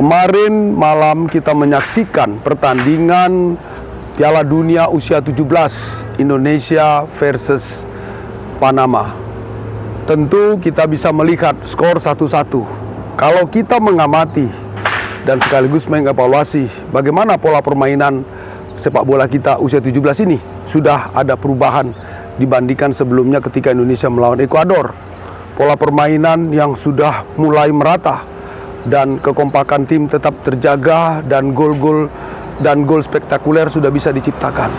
Kemarin malam kita menyaksikan pertandingan Piala Dunia usia 17 Indonesia versus Panama. Tentu kita bisa melihat skor 1-1. Kalau kita mengamati dan sekaligus mengevaluasi bagaimana pola permainan sepak bola kita usia 17 ini, sudah ada perubahan dibandingkan sebelumnya ketika Indonesia melawan Ekuador. Pola permainan yang sudah mulai merata dan kekompakan tim tetap terjaga dan gol spektakuler sudah bisa diciptakan.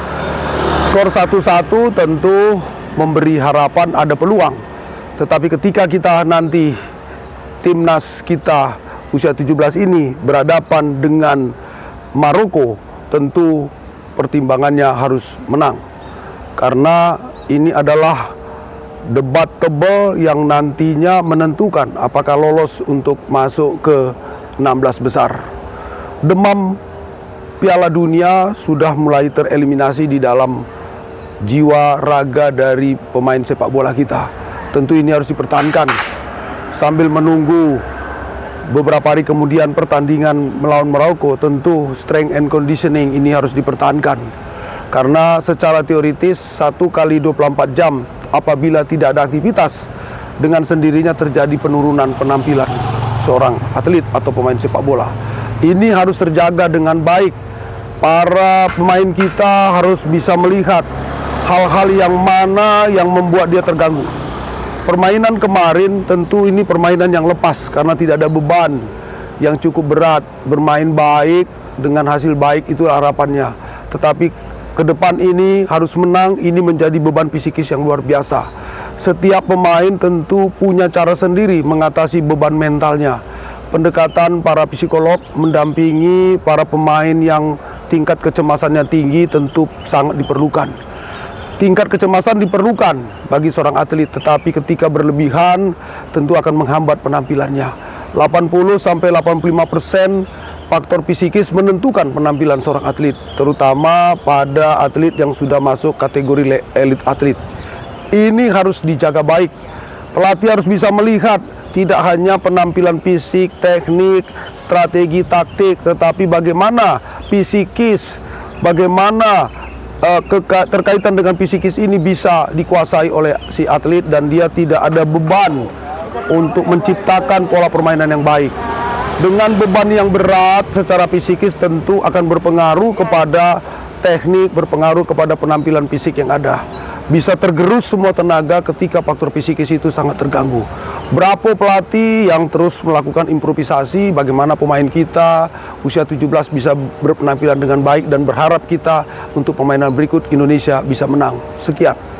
Skor 1-1 tentu memberi harapan ada peluang. Tetapi ketika kita nanti timnas kita usia 17 ini berhadapan dengan Maroko, tentu pertimbangannya harus menang. Karena ini adalah debatable yang nantinya menentukan apakah lolos untuk masuk ke 16 besar. Demam Piala Dunia sudah mulai tereliminasi di dalam jiwa raga dari pemain sepak bola kita. Tentu ini harus dipertahankan sambil menunggu beberapa hari kemudian pertandingan melawan Maroko. Tentu strength and conditioning ini harus dipertahankan, karena secara teoritis 1 kali 24 jam apabila tidak ada aktivitas, dengan sendirinya terjadi penurunan penampilan seorang atlet atau pemain sepak bola. Ini harus terjaga dengan baik. Para pemain kita harus bisa melihat hal-hal yang mana yang membuat dia terganggu. Permainan kemarin tentu ini permainan yang lepas karena tidak ada beban yang cukup berat. Bermain baik dengan hasil baik itu harapannya. Tetapi ke depan ini harus menang, ini menjadi beban psikis yang luar biasa. Setiap pemain tentu punya cara sendiri mengatasi beban mentalnya. Pendekatan para psikolog mendampingi para pemain yang tingkat kecemasannya tinggi tentu sangat diperlukan. Tingkat kecemasan diperlukan bagi seorang atlet, tetapi ketika berlebihan tentu akan menghambat penampilannya. 80-85% faktor psikis menentukan penampilan seorang atlet, terutama pada atlet yang sudah masuk kategori elit atlet. Ini harus dijaga baik. Pelatih harus bisa melihat tidak hanya penampilan fisik, teknik, strategi, taktik, tetapi bagaimana psikis, bagaimana terkaitan dengan psikis ini bisa dikuasai oleh si atlet dan dia tidak ada beban untuk menciptakan pola permainan yang baik. Dengan beban yang berat secara psikis tentu akan berpengaruh kepada teknik, berpengaruh kepada penampilan fisik yang ada. Bisa tergerus semua tenaga ketika faktor psikis itu sangat terganggu. Berapa pelatih yang terus melakukan improvisasi bagaimana pemain kita usia 17 bisa berpenampilan dengan baik, dan berharap kita untuk permainan berikut Indonesia bisa menang. Sekian.